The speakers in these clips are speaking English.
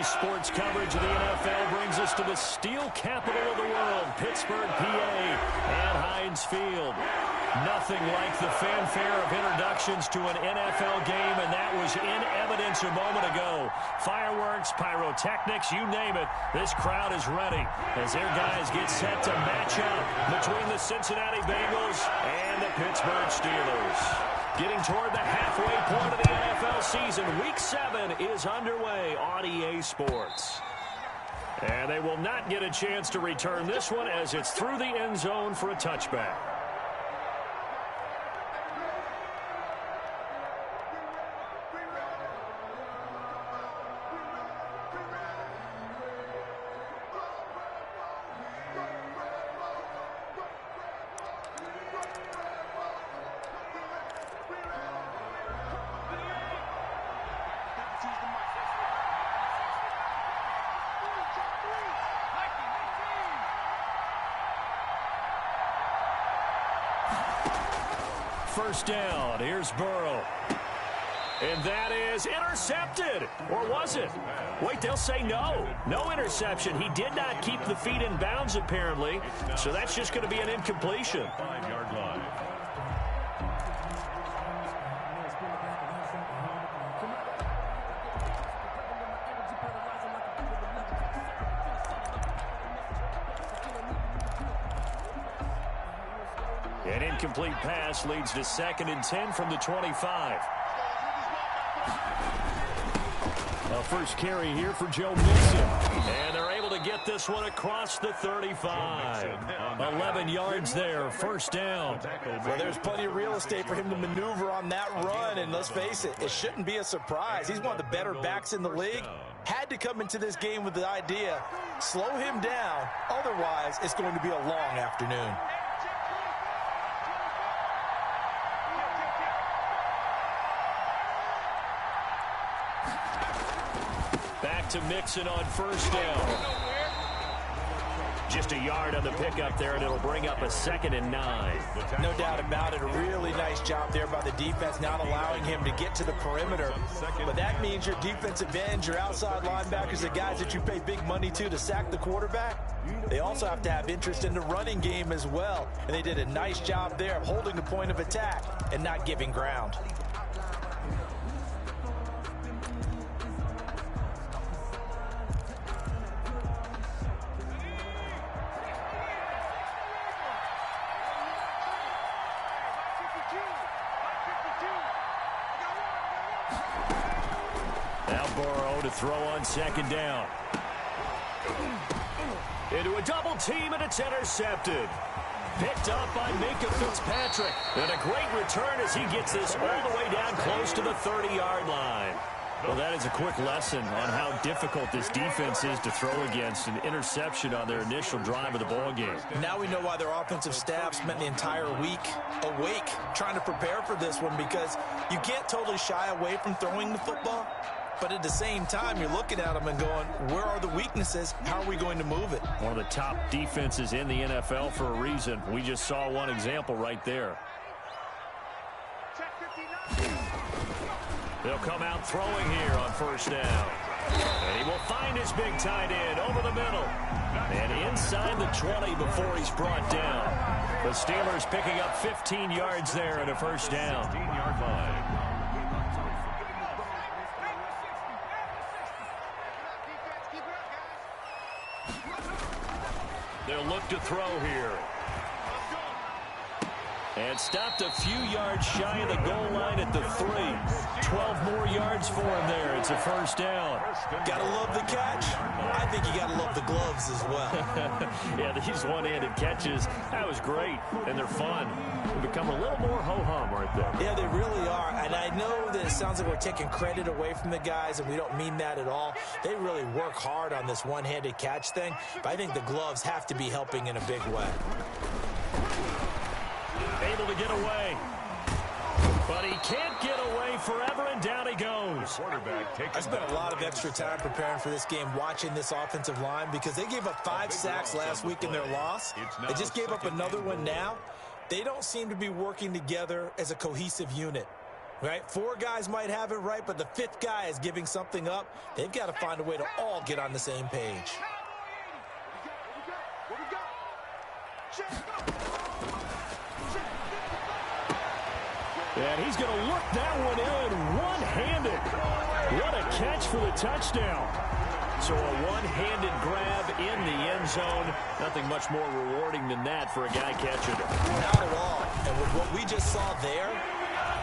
sports coverage of the NFL brings us to the steel capital of the world, Pittsburgh, PA, and Heinz Field. Nothing like the fanfare of introductions to an NFL game, and that was in evidence a moment ago. Fireworks, pyrotechnics, you name it. This crowd is ready as their guys get set to match up between the Cincinnati Bengals and the Pittsburgh Steelers. Getting toward the halfway point of the NFL season, Week 7 is underway on EA Sports. And they will not get a chance to return this one as it's through the end zone for a touchback. First down, here's Burrow. And that is intercepted. Or was it? Wait, they'll say no. No interception. He did not keep the feet in bounds, apparently. So that's just going to be an incompletion. 5-yard line. An incomplete pass leads to 2nd and 10 from the 25. A first carry here for Joe Mixon. And they're able to get this one across the 35. 11 yards there, first down. Well, there's plenty of real estate for him to maneuver on that run. And let's face it, it shouldn't be a surprise. He's one of the better backs in the league. Had to come into this game with the idea, slow him down. Otherwise, it's going to be a long afternoon. Back to Mixon on first down. Just a yard on the pickup there, and it'll bring up a 2nd and 9. No doubt about it. A really nice job there by the defense, not allowing him to get to the perimeter. But that means your defensive ends, your outside linebackers, the guys that you pay big money to sack the quarterback, they also have to have interest in the running game as well. And they did a nice job there of holding the point of attack and not giving ground. To throw on 2nd down. Into a double team, and it's intercepted. Picked up by Minka Fitzpatrick. And a great return as he gets this all the way down close to the 30-yard line. Well, that is a quick lesson on how difficult this defense is to throw against. An interception on their initial drive of the ballgame. Now we know why their offensive staff spent the entire week awake trying to prepare for this one, because you can't totally shy away from throwing the football. But at the same time, you're looking at them and going, where are the weaknesses? How are we going to move it? One of the top defenses in the NFL for a reason. We just saw one example right there. They'll come out throwing here on first down. And he will find his big tight end over the middle. And inside the 20 before he's brought down. The Steelers picking up 15 yards there and a first down. 15-yard line. They'll look to throw here. And stopped a few yards shy of the goal line at the 3. 12 more yards for him there. It's a first down. Gotta love the catch. I think you gotta love the gloves as well. Yeah, these one-handed catches, that was great. And they're fun. They become a little more ho-hum right there. Yeah, they really are. And I know that it sounds like we're taking credit away from the guys, and we don't mean that at all. They really work hard on this one-handed catch thing. But I think the gloves have to be helping in a big way. Able to get away. But he can't get away forever, and down he goes. I spent a lot of extra time preparing for this game, watching this offensive line, because they gave up 5 sacks last week in their loss. They just gave up another one now. They don't seem to be working together as a cohesive unit. Right? 4 guys might have it right, but the 5th guy is giving something up. They've got to find a way to all get on the same page. And he's going to look that one in one-handed. What a catch for the touchdown. So a one-handed grab in the end zone. Nothing much more rewarding than that for a guy catching it. Not at all. And with what we just saw there,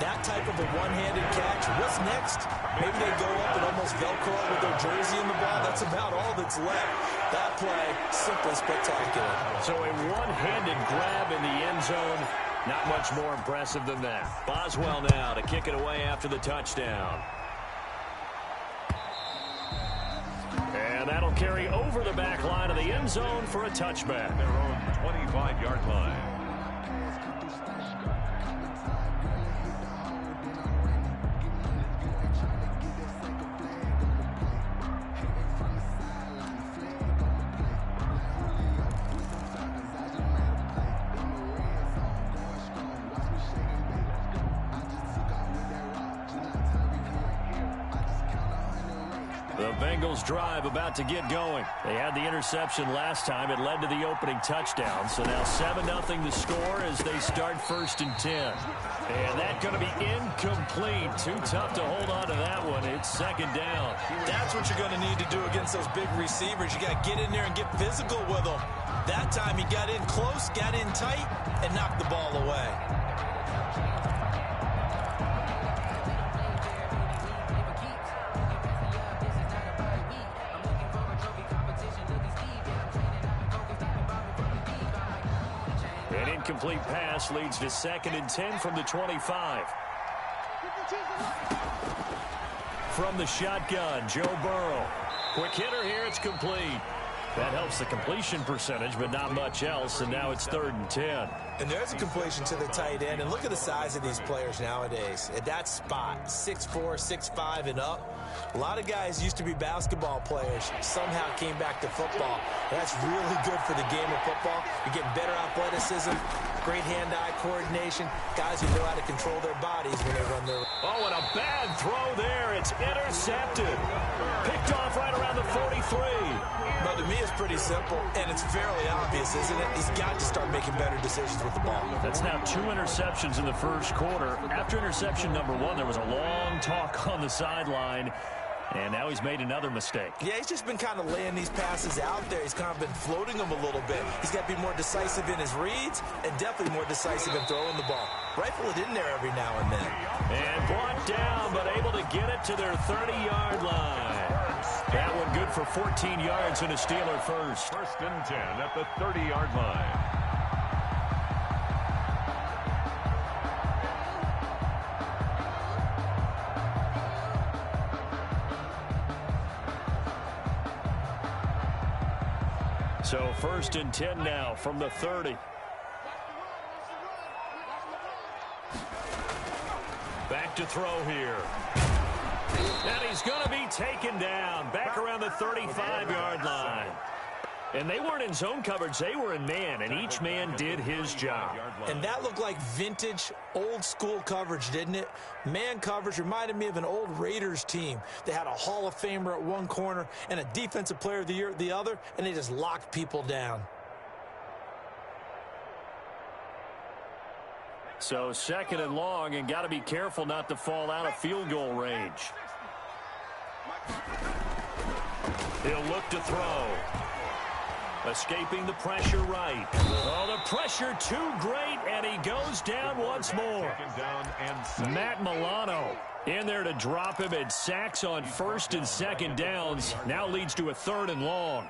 that type of a one-handed catch, what's next? Maybe they go up and almost Velcro with their jersey in the ball. That's about all that's left. That play, simply spectacular. So a one-handed grab in the end zone. Not much more impressive than that. Boswell now to kick it away after the touchdown. And that'll carry over the back line of the end zone for a touchback. Their own 25-yard line. The Bengals drive about to get going. They had the interception last time. It led to the opening touchdown. So now 7-0 the score as they start 1st and 10. And that's going to be incomplete. Too tough to hold on to that one. It's 2nd down. That's what you're going to need to do against those big receivers. You got to get in there and get physical with them. That time he got in close, got in tight, and knocked the ball away. Incomplete pass leads to 2nd and 10 from the 25. From the shotgun, Joe Burrow. Quick hitter here, it's complete. That helps the completion percentage, but not much else, and now it's 3rd and 10. And there's a completion to the tight end, and look at the size of these players nowadays. At that spot, 6'4", 6'5", and up. A lot of guys used to be basketball players, somehow came back to football. That's really good for the game of football. You're getting better athleticism, great hand-eye coordination, guys who know how to control their bodies when they run their... Oh, and a bad throw there. It's intercepted. Picked off right around the 43. But to me, it's pretty simple, and it's fairly obvious, isn't it? He's got to start making better decisions with the ball. That's now 2 interceptions in the first quarter. After interception number 1, there was a long talk on the sideline, and now he's made another mistake. Yeah, he's just been kind of laying these passes out there. He's kind of been floating them a little bit. He's got to be more decisive in his reads and definitely more decisive in throwing the ball. Rifle it in there every now and then. And brought down, but able to get it to their 30-yard line. That one good for 14 yards and a Steeler first. 1st and 10 at the 30-yard line. So 1st and 10 now from the 30. Back to throw here. And he's going to be taken down back around the 35-yard line. And they weren't in zone coverage. They were in man, and each man did his job. And that looked like vintage, old-school coverage, didn't it? Man coverage reminded me of an old Raiders team. They had a Hall of Famer at one corner and a Defensive Player of the Year at the other, and they just locked people down. So 2nd and long, and got to be careful not to fall out of field goal range. He'll look to throw. Escaping the pressure right. Oh, the pressure too great, and he goes down once more. Matt Milano in there to drop him, and sacks on 1st and 2nd downs. Now leads to a 3rd and long.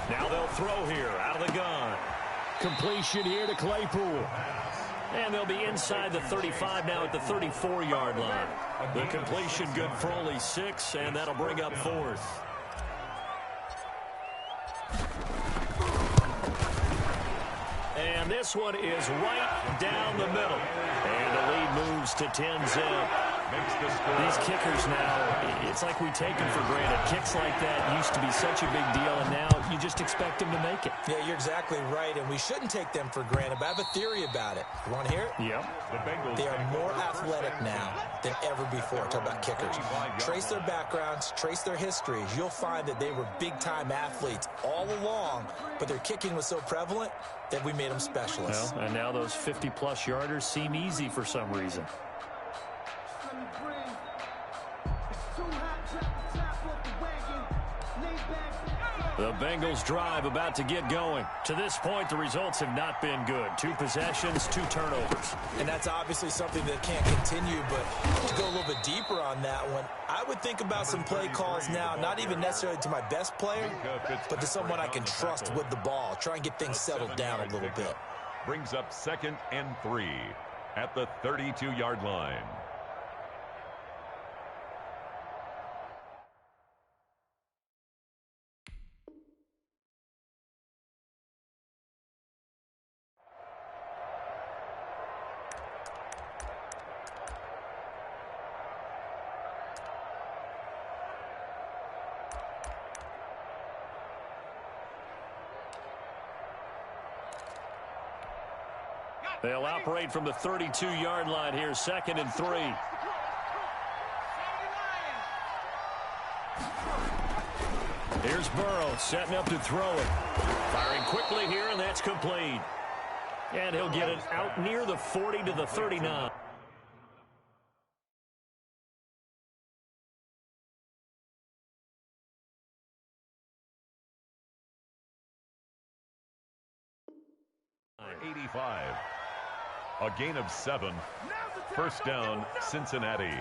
Now they'll throw here out of the gun. Completion here to Claypool. And they'll be inside the 35 now at the 34-yard line. The completion good for only 6, and that'll bring up 4th. And this one is right down the middle. And the lead moves to 10-zip. These kickers now, it's like we take them for granted. Kicks like that used to be such a big deal, and now you just expect them to make it. Yeah, you're exactly right, and we shouldn't take them for granted, but I have a theory about it. You want to hear it? Yep. They are more athletic now than ever before. Talk about kickers. Trace their backgrounds, trace their histories. You'll find that they were big-time athletes all along, but their kicking was so prevalent that we made them specialists. Well, and now those 50-plus yarders seem easy for some reason. The Bengals drive about to get going. To this point, the results have not been good. 2 possessions, 2 turnovers. And that's obviously something that can't continue, but to go a little bit deeper on that one, I would think about some play calls now, not even necessarily to my best player, but to someone I can trust with the ball. Try and get things settled down a little bit. Brings up 2nd and 3 at the 32-yard line. They'll operate from the 32-yard line here, 2nd and 3. Here's Burrow setting up to throw it. Firing quickly here, and that's complete. And he'll get it out near the 40 to the 39. A gain of 7. First down, Cincinnati.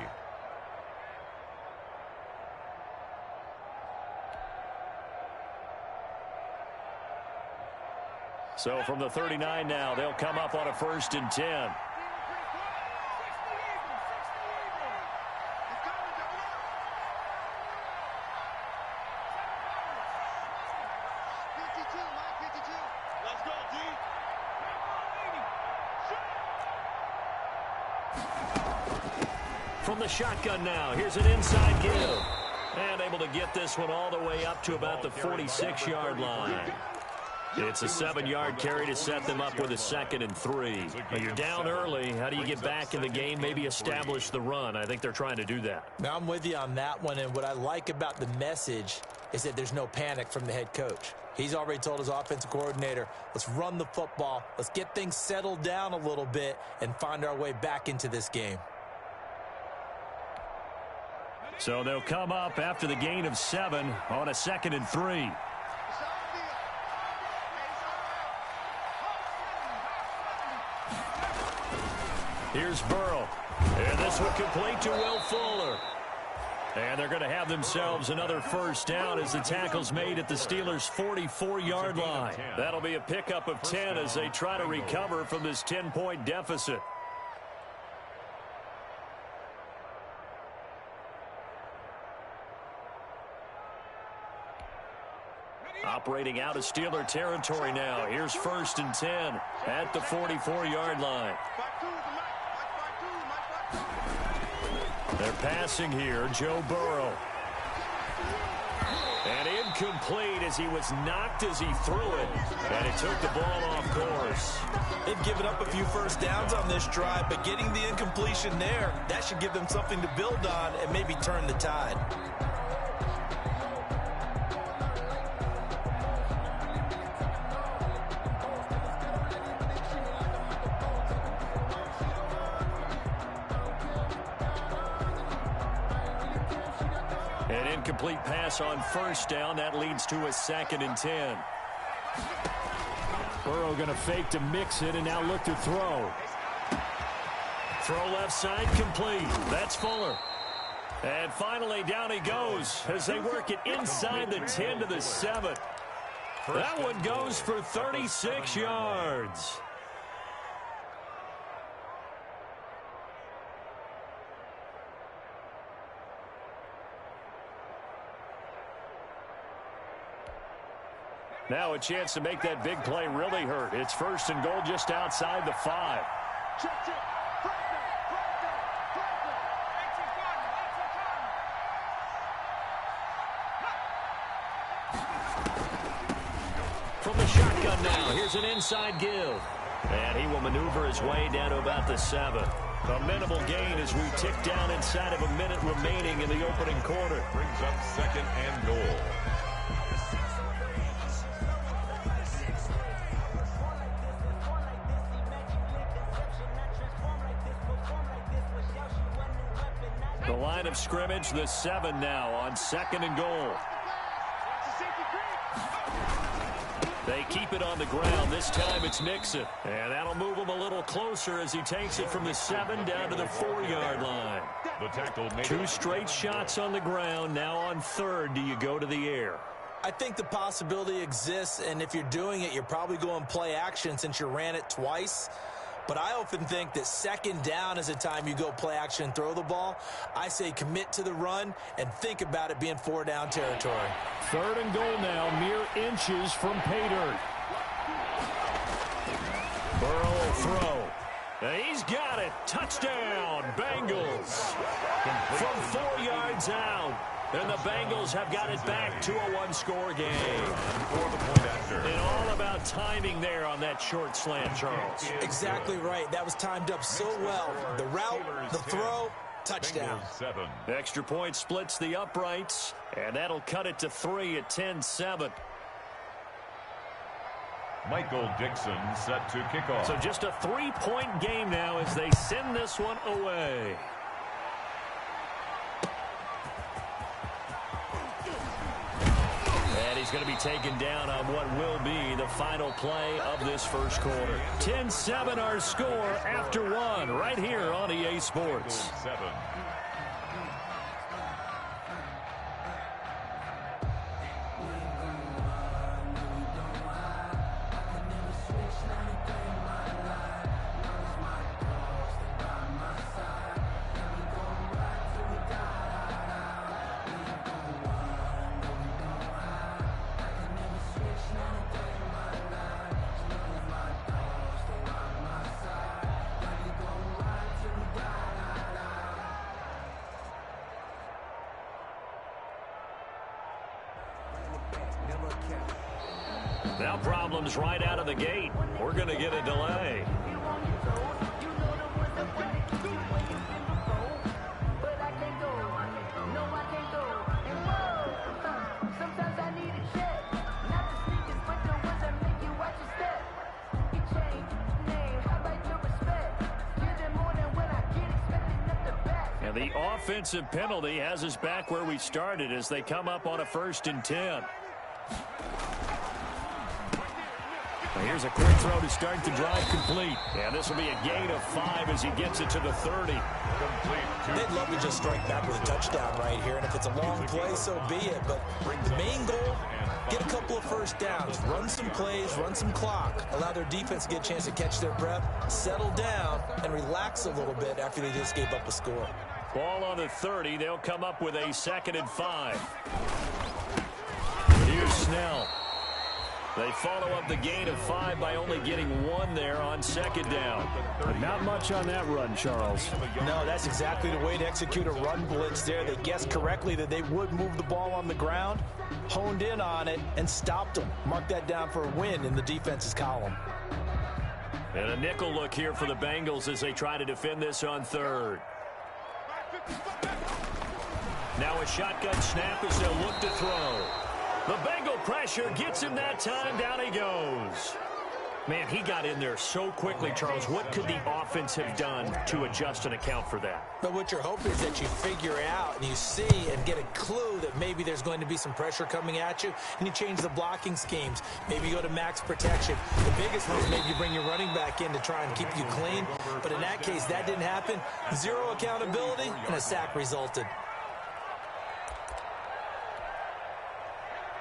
So from the 39 now, they'll come up on a 1st and 10. From the shotgun now, here's an inside give. And able to get this one all the way up to about the 46-yard line. It's a 7-yard carry to set them up with a 2nd and 3. But you're down early. How do you get back in the game, maybe establish the run? I think they're trying to do that. Now, I'm with you on that one, and what I like about the message is that there's no panic from the head coach. He's already told his offensive coordinator, let's run the football, let's get things settled down a little bit and find our way back into this game. So they'll come up after the gain of 7 on a 2nd and 3. Here's Burrow. And this one complete to Will Fuller. And they're going to have themselves another first down as the tackle's made at the Steelers' 44-yard line. That'll be a pickup of 10 as they try to recover from this 10-point deficit. Operating out of Steeler territory now. Here's 1st and 10 at the 44-yard line. They're passing here, Joe Burrow. And incomplete as he was knocked as he threw it. And it took the ball off course. They've given up a few first downs on this drive, but getting the incompletion there, that should give them something to build on and maybe turn the tide. An incomplete pass on 1st down. That leads to a 2nd and 10. Burrow going to fake to mix it and now look to throw. Throw left side complete. That's Fuller. And finally down he goes as they work it inside the 10 to the 7. That one goes for 36 yards. Now a chance to make that big play really hurt. It's 1st and goal just outside the 5. From the shotgun now, here's an inside give. And he will maneuver his way down to about the 7. A minimal gain as we tick down inside of a minute remaining in the opening quarter. Brings up 2nd and goal. The line of scrimmage, the 7 now on 2nd and goal. They keep it on the ground. This time it's Nixon. And that'll move him a little closer as he takes it from the 7 down to the 4-yard line. The tackle made 2 straight shots on the ground. Now on 3rd, do you go to the air? I think the possibility exists, and if you're doing it, you're probably going play action since you ran it twice. But I often think that 2nd down is the time you go play action and throw the ball. I say commit to the run and think about it being 4-down territory. 3rd and goal now, mere inches from pay dirt. Burrow will throw. He's got it. Touchdown, Bengals. From 4 yards out. And the Bengals have got it back to a 1-score game. And all about timing there on that short slant, Charles. Exactly right. That was timed up so well. The route, the throw, touchdown. Extra point splits the uprights, and that'll cut it to 3 at 10-7. Michael Dixon set to kick off. So just a 3-point game now as they send this one away. And he's going to be taken down on what will be the final play of this first quarter. 10-7 our score after 1 right here on EA Sports. 7. Now problems right out of the gate. We're going to get a delay. And the offensive penalty has us back where we started as they come up on a 1st and 10. Here's a quick throw to start the drive complete. And this will be a gain of 5 as he gets it to the 30. They'd love to just strike back with a touchdown right here. And if it's a long play, so be it. But the main goal, get a couple of 1st downs. Run some plays, run some clock. Allow their defense to get a chance to catch their breath, settle down, and relax a little bit after they just gave up a score. Ball on the 30. They'll come up with a 2nd and 5. Here's Snell. They follow up the gain of 5 by only getting 1 there on 2nd down. But not much on that run, Charles. No, that's exactly the way to execute a run blitz there. They guessed correctly that they would move the ball on the ground, honed in on it, and stopped them. Mark that down for a win in the defense's column. And a nickel look here for the Bengals as they try to defend this on 3rd. Now a shotgun snap as they'll look to throw. The Bengal pressure gets him that time. Down he goes. Man, he got in there so quickly, Charles. What could the offense have done to adjust and account for that? But what you're hoping is that you figure out and you see and get a clue that maybe there's going to be some pressure coming at you, and you change the blocking schemes. Maybe you go to max protection. The biggest one is maybe you bring your running back in to try and keep you clean. But in that case, that didn't happen. 0 accountability, and a sack resulted.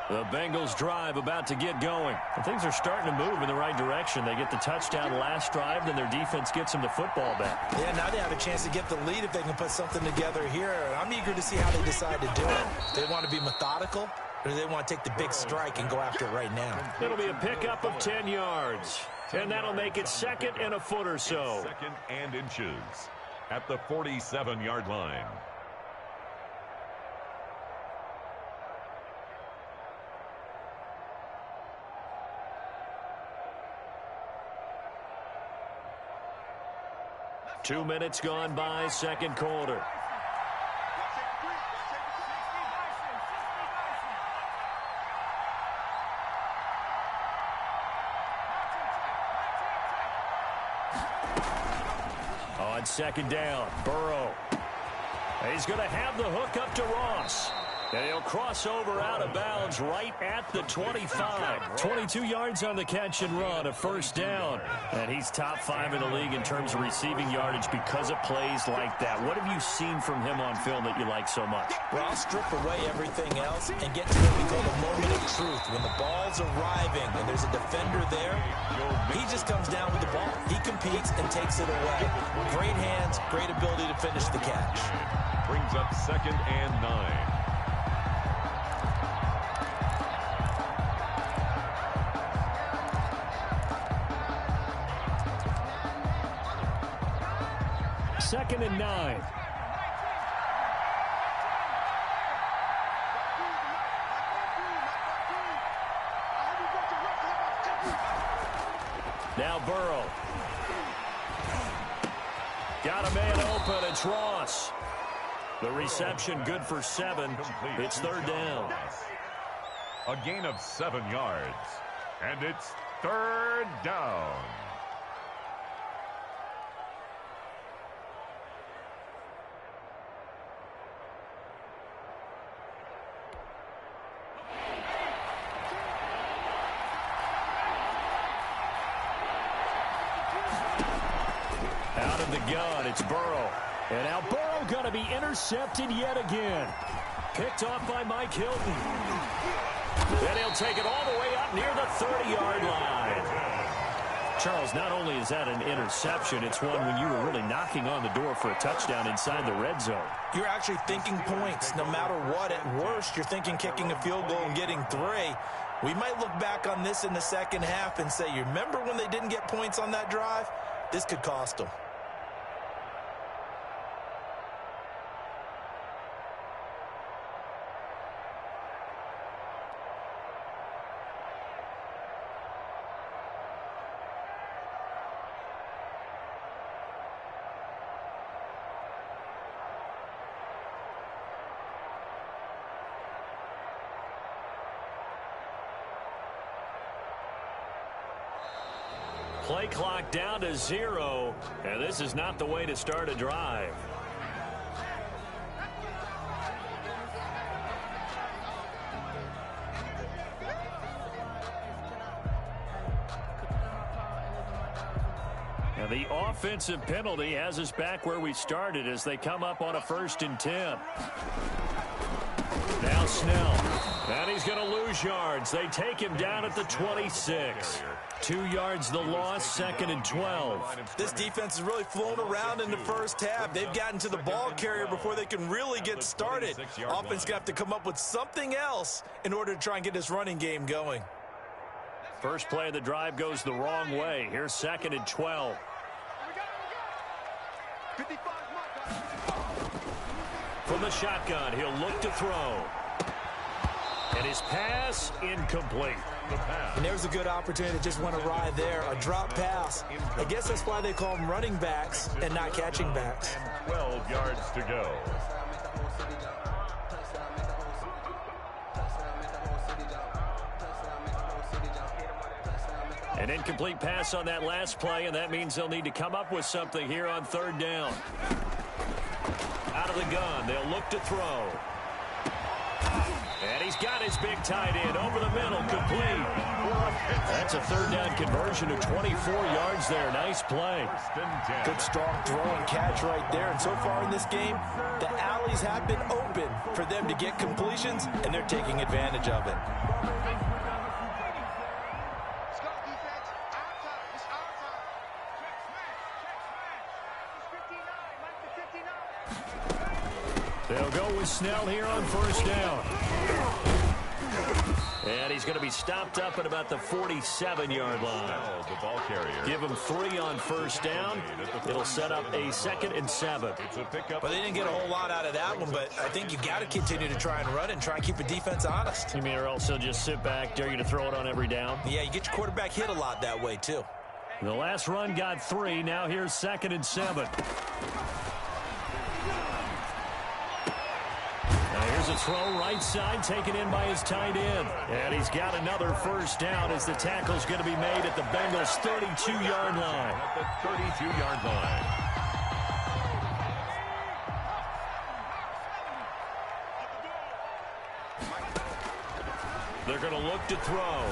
The Bengals drive about to get going. And things are starting to move in the right direction. They get the touchdown last drive, then their defense gets them the football back. Yeah, now they have a chance to get the lead if they can put something together here. I'm eager to see how they decide to do it. They want to be methodical, or do they want to take the big strike and go after it right now? It'll be a pickup of 10 yards. And that'll make it 2nd and a foot or so. 2nd and inches at the 47-yard line. Two minutes gone by, second quarter. On second down, Burrow. He's going to have the hook up to Ross. And he'll cross over out of bounds right at the 25. 22 yards on the catch and run, a first down. And he's top 5 in the league in terms of receiving yardage because of plays like that. What have you seen from him on film that you like so much? Well, I'll strip away everything else and get to what we call the moment of truth. When the ball's arriving and there's a defender there, he just comes down with the ball. He competes and takes it away. Great hands, great ability to finish the catch. Brings up 2nd and 9. Second and 9. Now Burrow. Got a man open. It's Ross. The reception good for 7. It's 3rd down. A gain of 7 yards. And it's 3rd down. Out of the gun, it's Burrow. And now Burrow going to be intercepted yet again. Picked off by Mike Hilton. And he'll take it all the way up near the 30-yard line. Charles, not only is that an interception, it's one when you were really knocking on the door for a touchdown inside the red zone. You're actually thinking points no matter what. At worst, you're thinking kicking a field goal and getting 3. We might look back on this in the second half and say, you remember when they didn't get points on that drive? This could cost them. Play clock down to 0, and this is not the way to start a drive. And the offensive penalty has us back where we started as they come up on a 1st and 10. Now Snell. And he's going to lose yards. They take him down at the 26. 2 yards the loss, 2nd and 12. This defense has really flown around in the first half. They've gotten to the ball carrier before they can really get started. Offense going to have to come up with something else in order to try and get this running game going. First play of the drive goes the wrong way. Here's 2nd and 12. From the shotgun, he'll look to throw. And his pass incomplete. And there's a good opportunity to just went awry there. A drop pass. I guess that's why they call them running backs and not catching backs. 12 yards to go. An incomplete pass on that last play, and that means they'll need to come up with something here on 3rd down. Out of the gun, they'll look to throw. And he's got his big tight end over the middle, complete. That's a 3rd down conversion of 24 yards there. Nice play. Good strong throw and catch right there. And so far in this game, the alleys have been open for them to get completions, and they're taking advantage of it. They'll go with Snell here on 1st down. he's going to be stopped up at about the 47-yard line. The ball carrier. Give him 3 on first down. It'll set up a 2nd and 7. Well, they didn't get a whole lot out of that one, but I think you got to continue to try and run and try and keep the defense honest. You mean or else he'll just sit back, dare you to throw it on every down? Yeah, you get your quarterback hit a lot that way, too. The last run got 3. Now here's 2nd and 7. Here's a throw right side taken in by his tight end. And he's got another first down as the tackle's going to be made at the Bengals' 32-yard line. At the 32-yard line. They're going to look to throw.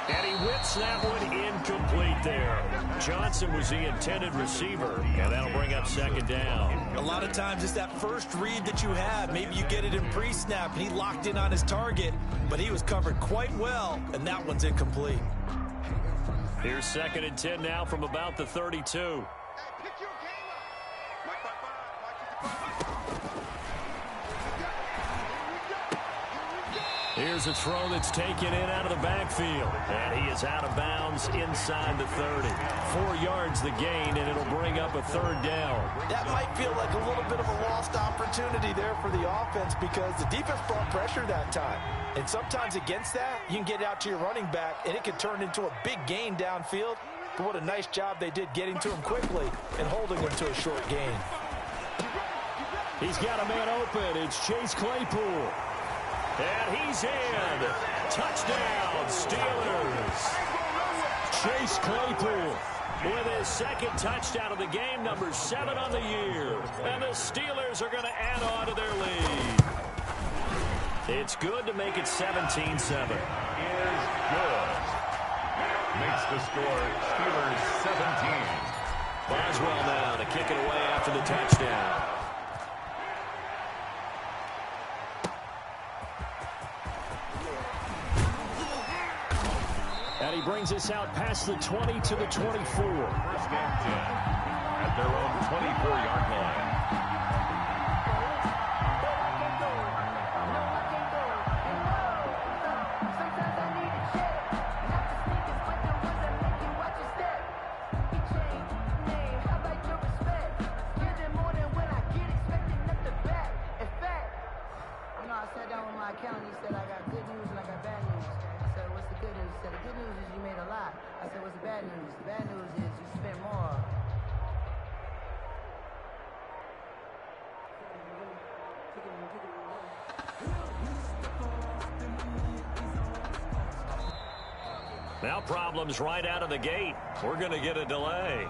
And he whips that one incomplete there. Johnson was the intended receiver, and that'll bring up 2nd down. A lot of times it's that first read that you have. Maybe you get it in pre-snap, and he locked in on his target, but he was covered quite well, and that one's incomplete. Here's 2nd and 10 now from about the 32. Here's a throw that's taken in out of the backfield. And he is out of bounds inside the 30. 4 yards the gain, and it'll bring up a 3rd down. That might feel like a little bit of a lost opportunity there for the offense because the defense brought pressure that time. And sometimes against that, you can get out to your running back, and it can turn into a big gain downfield. But what a nice job they did getting to him quickly and holding him to a short gain. He's got a man open. It's Chase Claypool. And he's in. Touchdown, Steelers. Chase Claypool with his 2nd touchdown of the game, number 7 on the year. And the Steelers are going to add on to their lead. It's good to make it 17-7. Is good. Makes the score Steelers 17. Boswell now to kick it away after the touchdown. And he brings us out past the 20 to the 24. First and 10 at their own 24-yard line. I sat down with my accountant. He said, I got good news and I got bad news. I said, what's the good news? He said, the good news is you made a lot. I said, what's the bad news? The bad news is you spent more. Now problems right out of the gate. We're going to get a delay.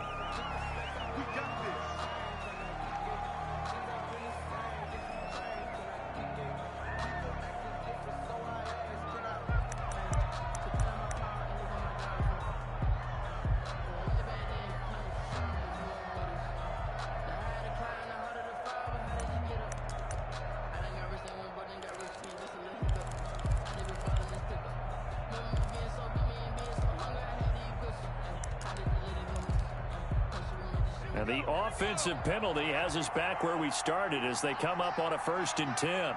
And the offensive penalty has us back where we started as they come up on a 1st and 10.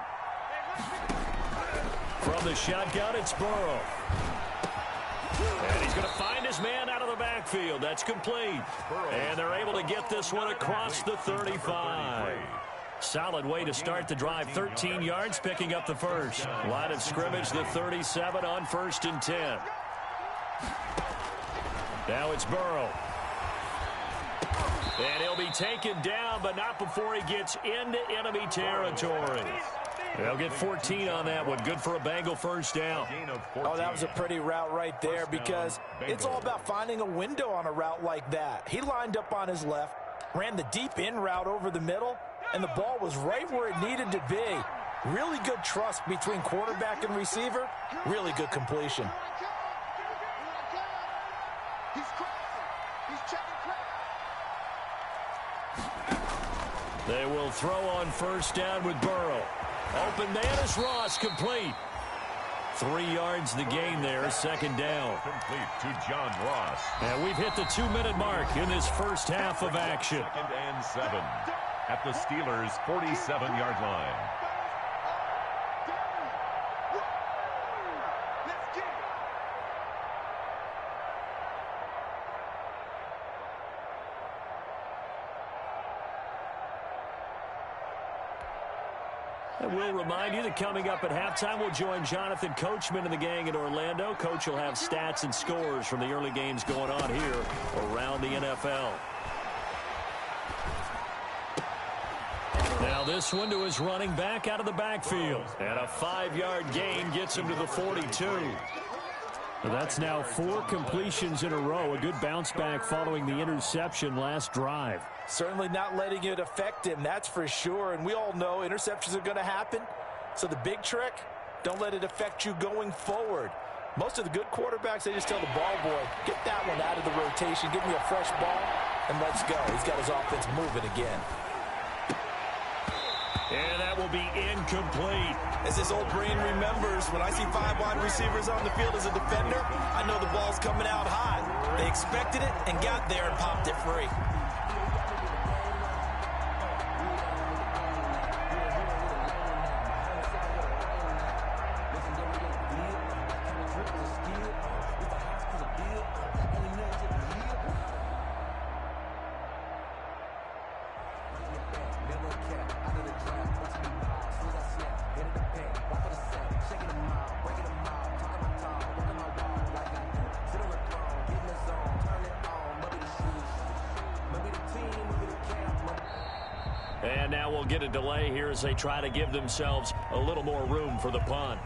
From the shotgun, it's Burrow. And he's going to find his man out of the backfield. That's complete. And they're able to get this one across the 35. Solid way to start the drive. 13 yards, picking up the first. Line of scrimmage, the 37 on 1st and 10. Now it's Burrow. And he'll be taken down, but not before he gets into enemy territory. They'll get 14 on that one. Good for a Bengal first down. Oh, that was a pretty route right there because it's all about finding a window on a route like that. He lined up on his left, ran the deep in route over the middle, and the ball was right where it needed to be. Really good trust between quarterback and receiver. Really good completion. They will throw on first down with Burrow. Open man is Ross, complete. 3 yards the gain there, 2nd down. Complete to John Ross. And we've hit the 2-minute mark in this first half of action. 2nd and 7 at the Steelers' 47-yard line. And we'll remind you that coming up at halftime, we'll join Jonathan Coachman and the gang in Orlando. Coach will have stats and scores from the early games going on here around the NFL. Now this one to his running back out of the backfield. And a 5-yard gain gets him to the 42. Well, that's now 4 completions in a row. A good bounce back following the interception last drive. Certainly not letting it affect him, that's for sure. And we all know interceptions are going to happen. So the big trick, don't let it affect you going forward. Most of the good quarterbacks, they just tell the ball boy, get that one out of the rotation, give me a fresh ball, and let's go. He's got his offense moving again. And that will be incomplete. As this old brain remembers, when I see 5 wide receivers on the field as a defender, I know the ball's coming out high. They expected it and got there and popped it free. And now we'll get a delay here as they try to give themselves a little more room for the punt.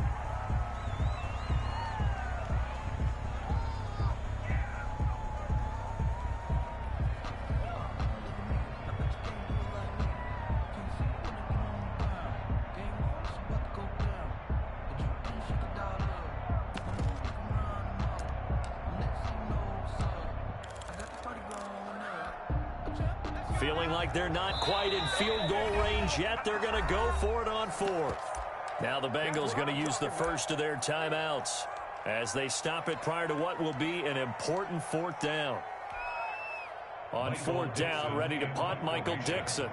Feeling like they're not quite in field goal range yet. They're going to go for it on 4th. Now the Bengals going to use the first of their timeouts as they stop it prior to what will be an important 4th down. On 4th down, ready to punt, Michael Dixon.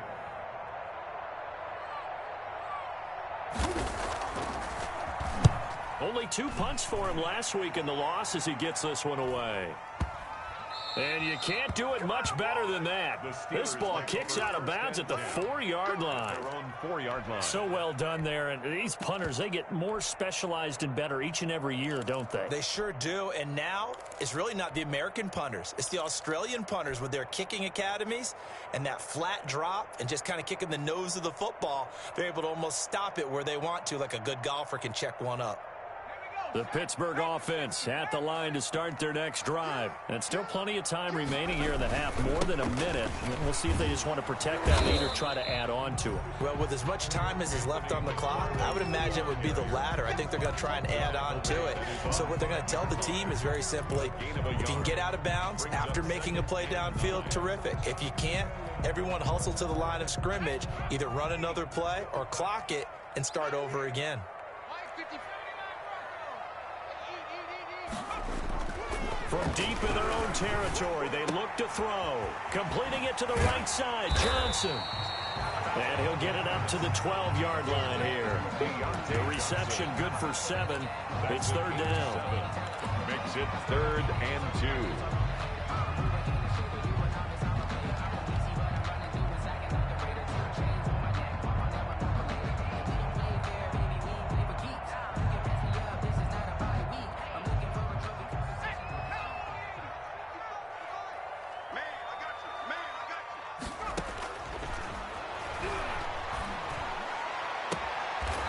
Only 2 punts for him last week in the loss as he gets this one away. And you can't do it much better than that. This ball kicks out of bounds at the 4-yard line. So well done there. And these punters, they get more specialized and better each and every year, don't they? They sure do. And now it's really not the American punters. It's the Australian punters with their kicking academies and that flat drop and just kind of kicking the nose of the football. They're able to almost stop it where they want to, like a good golfer can check one up. The Pittsburgh offense at the line to start their next drive. And still plenty of time remaining here in the half, more than a minute. We'll see if they just want to protect that lead or try to add on to it. Well, with as much time as is left on the clock, I would imagine it would be the latter. I think they're going to try and add on to it. So what they're going to tell the team is very simply, if you can get out of bounds after making a play downfield, terrific. If you can't, everyone hustle to the line of scrimmage, either run another play or clock it and start over again. From deep in their own territory, they look to throw. Completing it to the right side, Johnson. And he'll get it up to the 12-yard line here. The reception good for 7. It's 3rd down. Makes it 3rd and 2.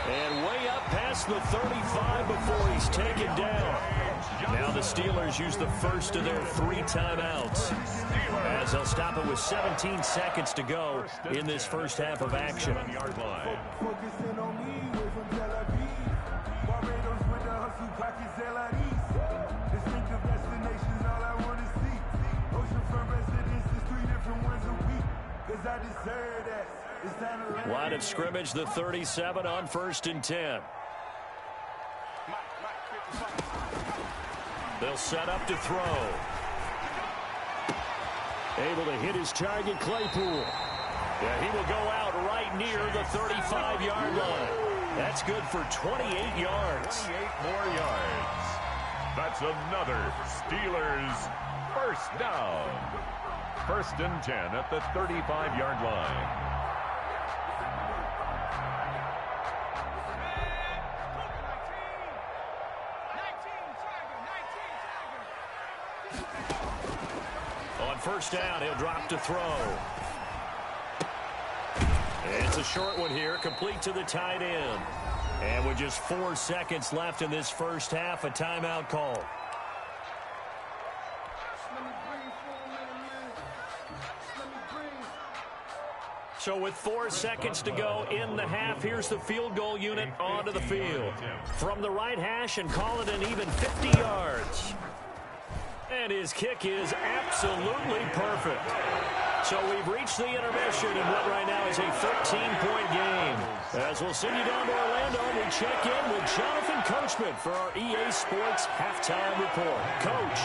And way up past the 35 before he's taken down. Now the Steelers use the first of their 3 timeouts as they'll stop it with 17 seconds to go in this first half of action. Line of scrimmage, the 37 on 1st and 10. They'll set up to throw. Able to hit his target, Claypool. Yeah, he will go out right near the 35-yard line. That's good for 28 yards. 28 more yards. That's another Steelers first down. 1st and 10 at the 35-yard line. first down. He'll drop to throw. It's a short one here, complete to the tight end. And with just 4 seconds left in this first half, a timeout call. So with 4 seconds to go in the half, here's the field goal unit onto the field. From the right hash and call it an even 50 yards. And his kick is absolutely perfect. So we've reached the intermission in what right now is a 13-point game. As we'll send you down to Orlando, we check in with Jonathan Coachman for our EA Sports Halftime Report. Coach.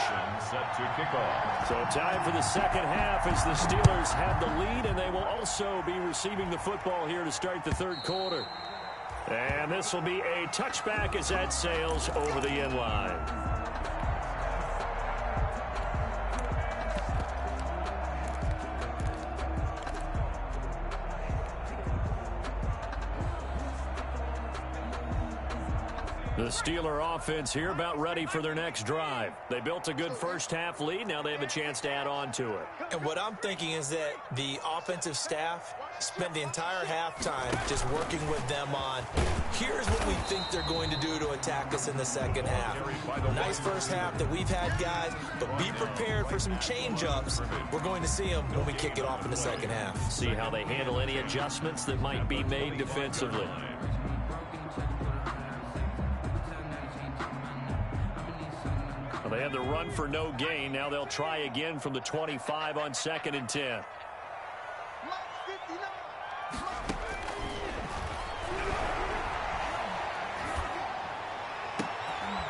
Set to kick off. So time for the second half as the Steelers have the lead, and they will also be receiving the football here to start the third quarter. And this will be a touchback as that sails over the end line. The Steeler offense here about ready for their next drive. They built a good first half lead. Now they have a chance to add on to it. And what I'm thinking is that the offensive staff spent the entire halftime just working with them on, here's what we think they're going to do to attack us in the second half. Nice first half that we've had, guys, but be prepared for some change-ups. We're going to see them when we kick it off in the second half. See how they handle any adjustments that might be made defensively. They had the run for no gain. Now they'll try again from the 25 on 2nd and 10.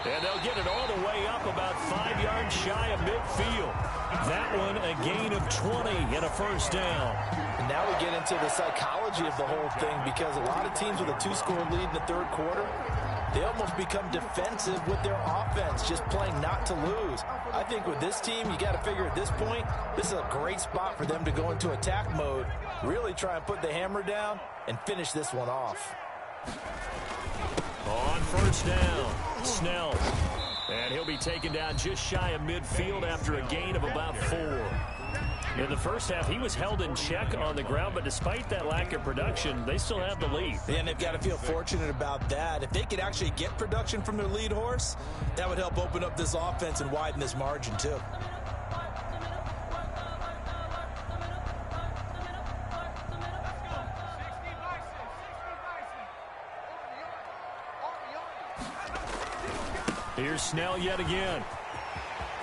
And they'll get it all the way up about 5 yards shy of midfield. That one a gain of 20 and a first down. And now we get into the psychology of the whole thing, because a lot of teams with a 2-score lead in the third quarter, they almost become defensive with their offense, just playing not to lose. I think with this team, you got to figure at this point, this is a great spot for them to go into attack mode, really try and put the hammer down and finish this one off. On first down, Snell. And he'll be taken down just shy of midfield after a gain of about 4. In the first half, he was held in check on the ground, but despite that lack of production, they still have the lead. And they've got to feel fortunate about that. If they could actually get production from their lead horse, that would help open up this offense and widen this margin too. Here's Snell yet again.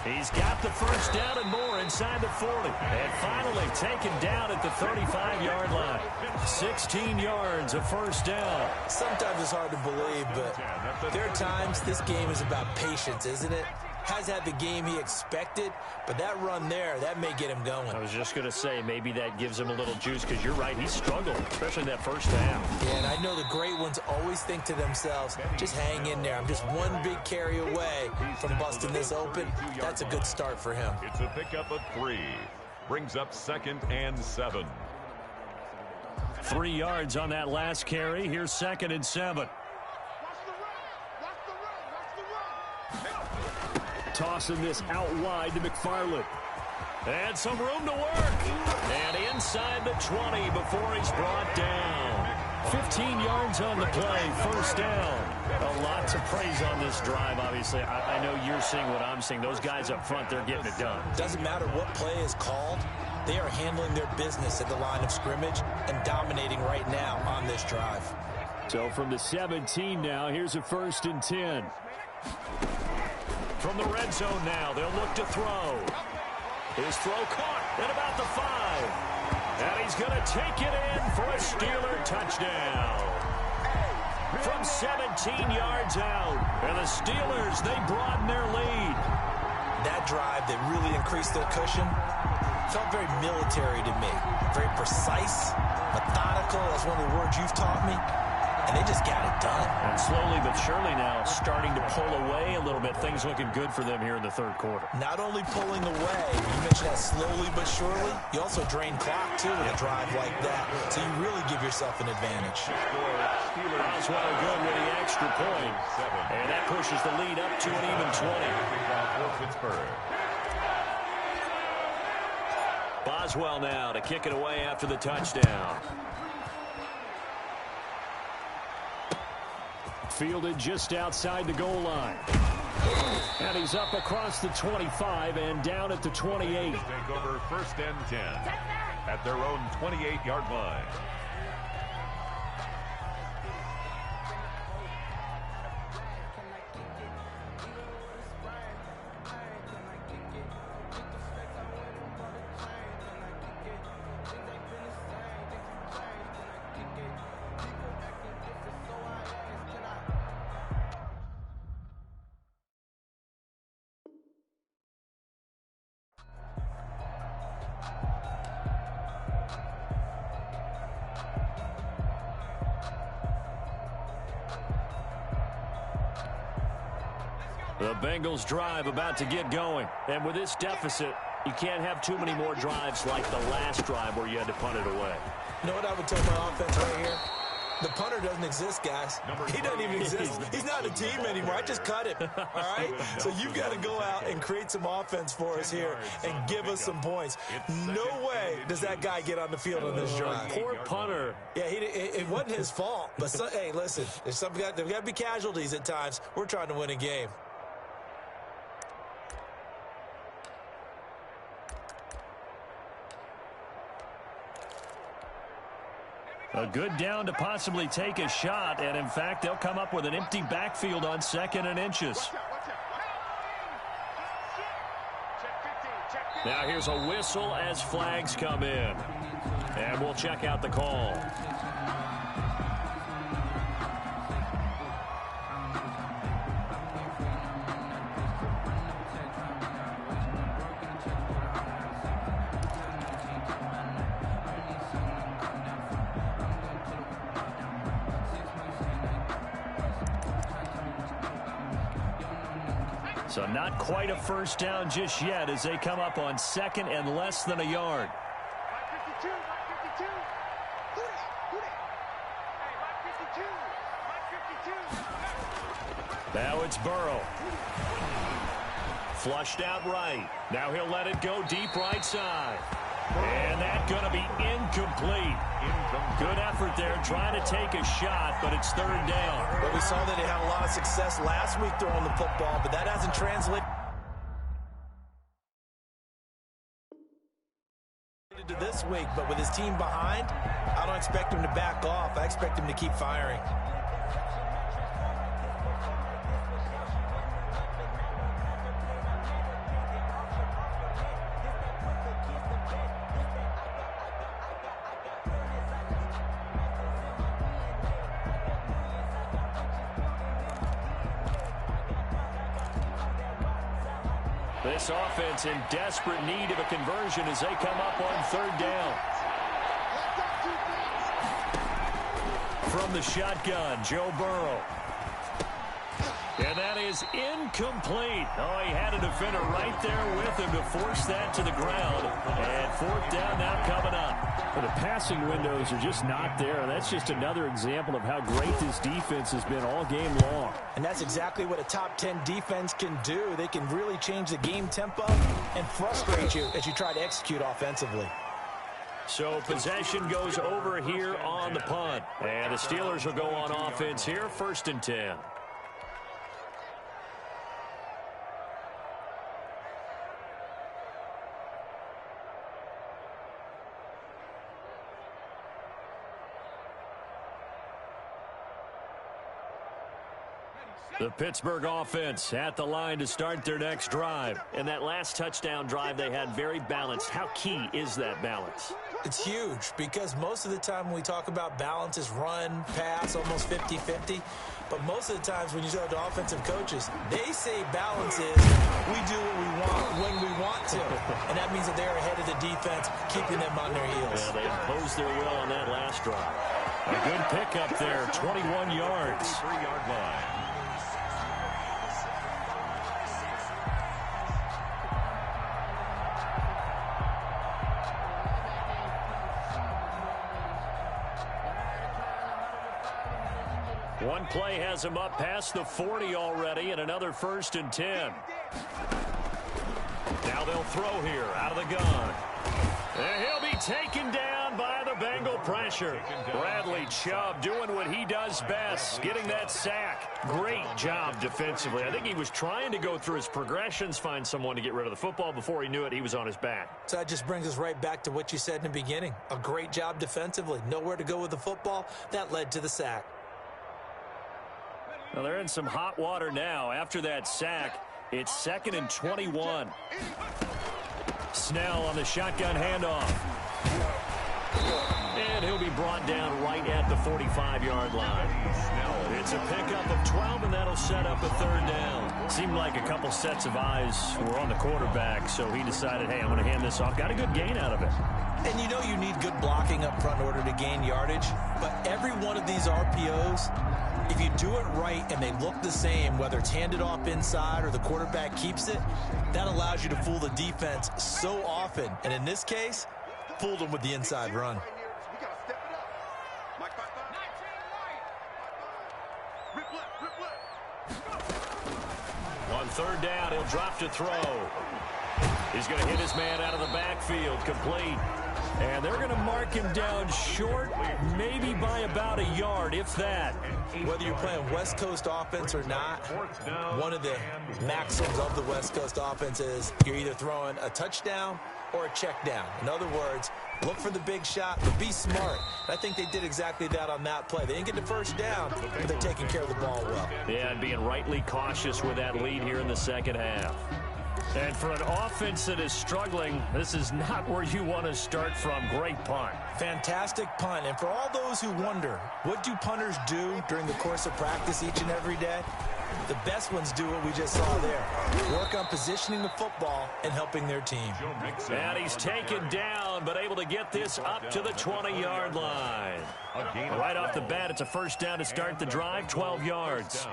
He's got the first down and more inside the 40. And finally taken down at the 35-yard line. 16 yards, a first down. Sometimes it's hard to believe, but there are times this game is about patience, isn't it? Has had the game he expected, but that run there, that may get him going. I was just going to say, maybe that gives him a little juice, because you're right, he struggled, especially in that first half. Yeah, and I know the great ones always think to themselves, just hang in there. I'm just one big carry away from busting this open. That's a good start for him. It's a pickup of 3. Brings up 2nd and 7. 3 yards on that last carry. Here's 2nd and 7. Tossing this out wide to McFarland. And some room to work. And inside the 20 before he's brought down. 15 yards on the play, first down. A lot to praise on this drive, obviously. I know you're seeing what I'm seeing. Those guys up front, they're getting it done. Doesn't matter what play is called. They are handling their business at the line of scrimmage and dominating right now on this drive. So from the 17 now, here's a 1st and 10. From the red zone now, they'll look to throw. His throw caught at about the 5. And he's going to take it in for a Steeler touchdown. From 17 yards out. And the Steelers, they broaden their lead. That drive that really increased their cushion felt very military to me. Very precise, methodical. That's one of the words you've taught me. And they just got it done. And slowly but surely now starting to pull away a little bit. Things looking good for them here in the third quarter. Not only pulling away, you mentioned that slowly but surely, you also drain clock too with a drive like that. So you really give yourself an advantage. Osweiler good with the extra point. And that pushes the lead up to an even 20. Pittsburgh. Boswell now to kick it away after the touchdown. Fielded just outside the goal line. And he's up across the 25 and down at the 28. Take over 1st and 10 at their own 28-yard line. The Bengals drive about to get going. And with this deficit, you can't have too many more drives like the last drive where you had to punt it away. You know what I would tell my offense right here? The punter doesn't exist, guys. He doesn't even exist. He's not a team anymore. I just cut him, all right? So you've got to go out and create some offense for us here and give us some points. No way does that guy get on the field on this drive. Poor punter. Yeah, it wasn't his fault. But, hey, listen, there's got to be casualties at times. We're trying to win a game. A good down to possibly take a shot, and in fact, they'll come up with an empty backfield on 2nd and inches. Now here's a whistle as flags come in. And we'll check out the call. So not quite a first down just yet as they come up on 2nd and less than a yard. Now it's Burrow. Flushed out right. Now he'll let it go deep right side. And that's going to be incomplete. Good effort there trying to take a shot, but it's 3rd down. But we saw that they had a lot of success last week throwing the football, but that hasn't translated to this week. But with his team behind, I don't expect him to back off. I expect him to keep firing. This offense in desperate need of a conversion as they come up on 3rd down. From the shotgun, Joe Burrow. And that is incomplete. Oh, he had a defender right there with him to force that to the ground. And 4th down now coming up. Well, the passing windows are just not there. And that's just another example of how great this defense has been all game long. And that's exactly what a top 10 defense can do. They can really change the game tempo and frustrate you as you try to execute offensively. So possession goes over here on the punt. And the Steelers will go on offense here, 1st and 10. The Pittsburgh offense at the line to start their next drive. And that last touchdown drive they had very balanced. How key is that balance? It's huge because most of the time when we talk about balance is run, pass, almost 50-50. But most of the times when you talk to offensive coaches, they say balance is we do what we want when we want to. And that means that they're ahead of the defense, keeping them on their heels. Yeah, they imposed their will on that last drive. A good pickup there, 21 yards. 3-yard line. One play has him up past the 40 already, and another 1st and 10. Now they'll throw here out of the gun. And he'll be taken down by the Bengal pressure. Bradley Chubb doing what he does best, getting that sack. Great job defensively. I think he was trying to go through his progressions, find someone to get rid of the football. Before he knew it, he was on his back. So that just brings us right back to what you said in the beginning. A great job defensively. Nowhere to go with the football. That led to the sack. Well, they're in some hot water now. After that sack, it's 2nd and 21. Snell on the shotgun handoff. And he'll be brought down right at the 45-yard line. It's a pickup of 12, and that'll set up a 3rd down. Seemed like a couple sets of eyes were on the quarterback, so he decided, hey, I'm going to hand this off. Got a good gain out of it. And you know you need good blocking up front in order to gain yardage, but every one of these RPOs, if you do it right and they look the same, whether it's handed off inside or the quarterback keeps it, that allows you to fool the defense so often. And in this case, fooled them with the inside run. On 3rd down, he'll drop to throw. He's going to hit his man out of the backfield, complete. And they're going to mark him down short, maybe by about a yard, if that. Whether you're playing West Coast offense or not, one of the maxims of the West Coast offense is you're either throwing a touchdown or a check down. In other words, look for the big shot, but be smart. I think they did exactly that on that play. They didn't get the 1st down, but they're taking care of the ball well. Yeah, and being rightly cautious with that lead here in the 2nd half. And for an offense that is struggling, this is not where you want to start from. Great punt. Fantastic punt. And for all those who wonder, what do punters do during the course of practice each and every day? The best ones do what we just saw there. Work on positioning the football and helping their team. And he's taken down, but able to get this up to the 20-yard line. Right off the bat, it's a 1st down to start the drive, 12 yards.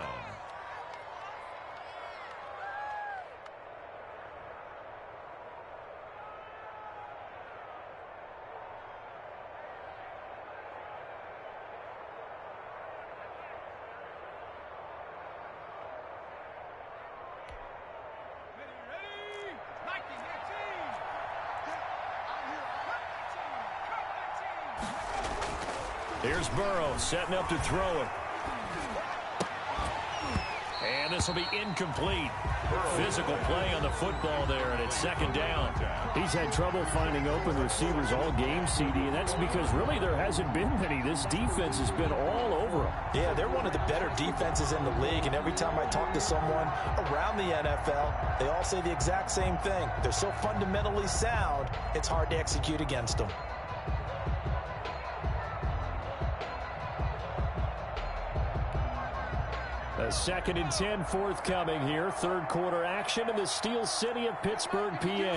Here's Burrow setting up to throw it. And this will be incomplete. Physical play on the football there, and it's 2nd down. He's had trouble finding open receivers all game, CD, and that's because really there hasn't been many. This defense has been all over him. Yeah, they're one of the better defenses in the league, and every time I talk to someone around the NFL, they all say the exact same thing. They're so fundamentally sound, it's hard to execute against them. A 2nd and 10 forthcoming here. 3rd quarter action in the Steel City of Pittsburgh, PA.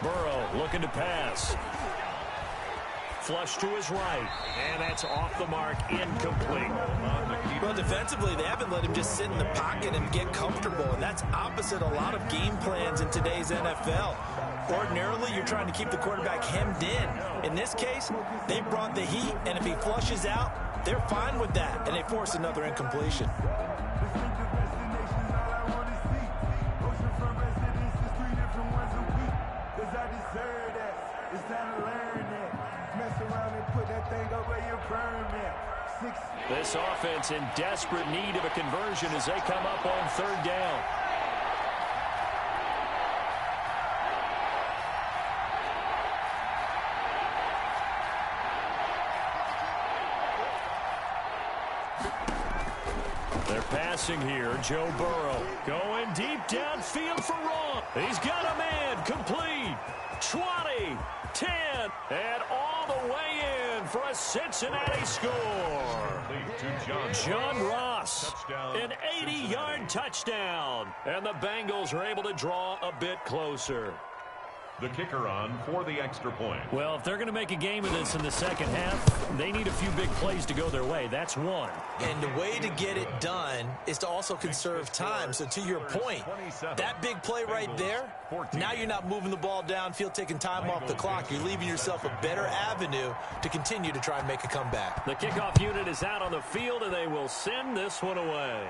Burrow looking to pass. Flush to his right. And that's off the mark, incomplete. Well, defensively, they haven't let him just sit in the pocket and get comfortable, and that's opposite a lot of game plans in today's NFL. Ordinarily, you're trying to keep the quarterback hemmed in. In this case, they brought the heat, and if he flushes out, they're fine with that, and they force another incompletion. This offense in desperate need of a conversion as they come up on 3rd down. They're passing here. Joe Burrow going deep downfield for Raw. He's got a man. Complete. 20, 10, and all the way in for a Cincinnati score. John Ross, an 80-yard touchdown. And the Bengals are able to draw a bit closer. The kicker on for the extra point. Well, if they're going to make a game of this in the 2nd half, they need a few big plays to go their way. That's one. And the way to get it done is to also conserve time. So to your point, that big play right there, now you're not moving the ball downfield, taking time off the clock. You're leaving yourself a better avenue to continue to try and make a comeback. The kickoff unit is out on the field, and they will send this one away.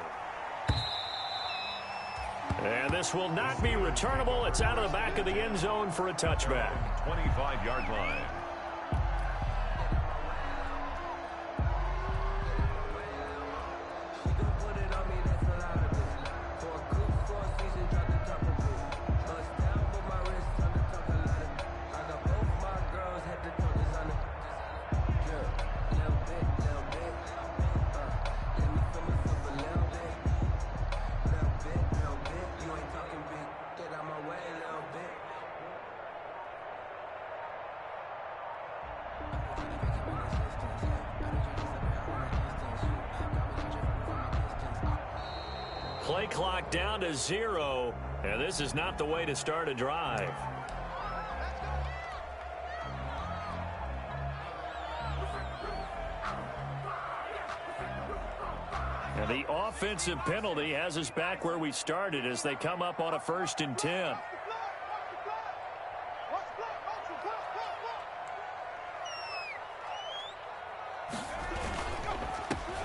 And this will not be returnable. It's out of the back of the end zone for a touchback. 25-yard line. Play clock down to 0, and this is not the way to start a drive. And the offensive penalty has us back where we started as they come up on a 1st and 10.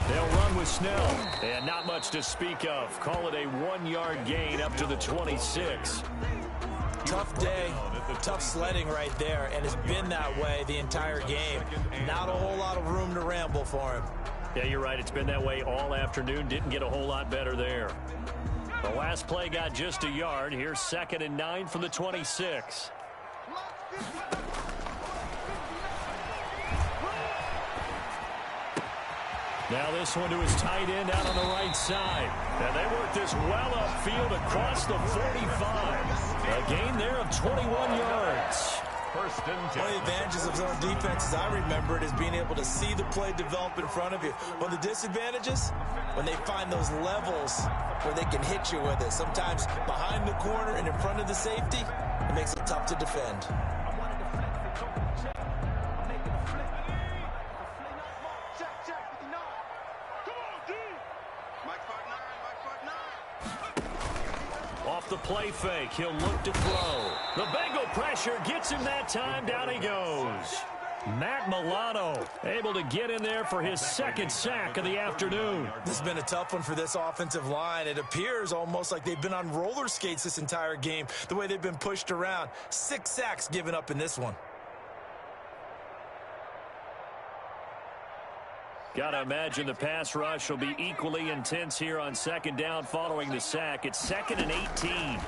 They'll run with Snell, and not much to speak of. Call it a 1-yard gain up to the 26. Tough day, tough sledding right there, and it's been that way the entire game. Not a whole lot of room to ramble for him. Yeah, you're right. It's been that way all afternoon. Didn't get a whole lot better there. The last play got just a yard. Here's 2nd and 9 from the 26. Now this one to his tight end out on the right side. And they work this well upfield across the 45. A gain there of 21 yards. 1st and 10. One of the advantages of zone defense, as I remember it, is being able to see the play develop in front of you. One of the disadvantages, when they find those levels where they can hit you with it. Sometimes behind the corner and in front of the safety, it makes it tough to defend. Off the play fake, he'll look to throw. The Bengal pressure gets him that time. Down he goes. Matt Milano able to get in there for his 2nd sack of the afternoon. This has been a tough one for this offensive line. It appears almost like they've been on roller skates this entire game, the way they've been pushed around. 6 sacks given up in this one. Gotta imagine the pass rush will be equally intense here on 2nd down following the sack. It's 2nd and 18.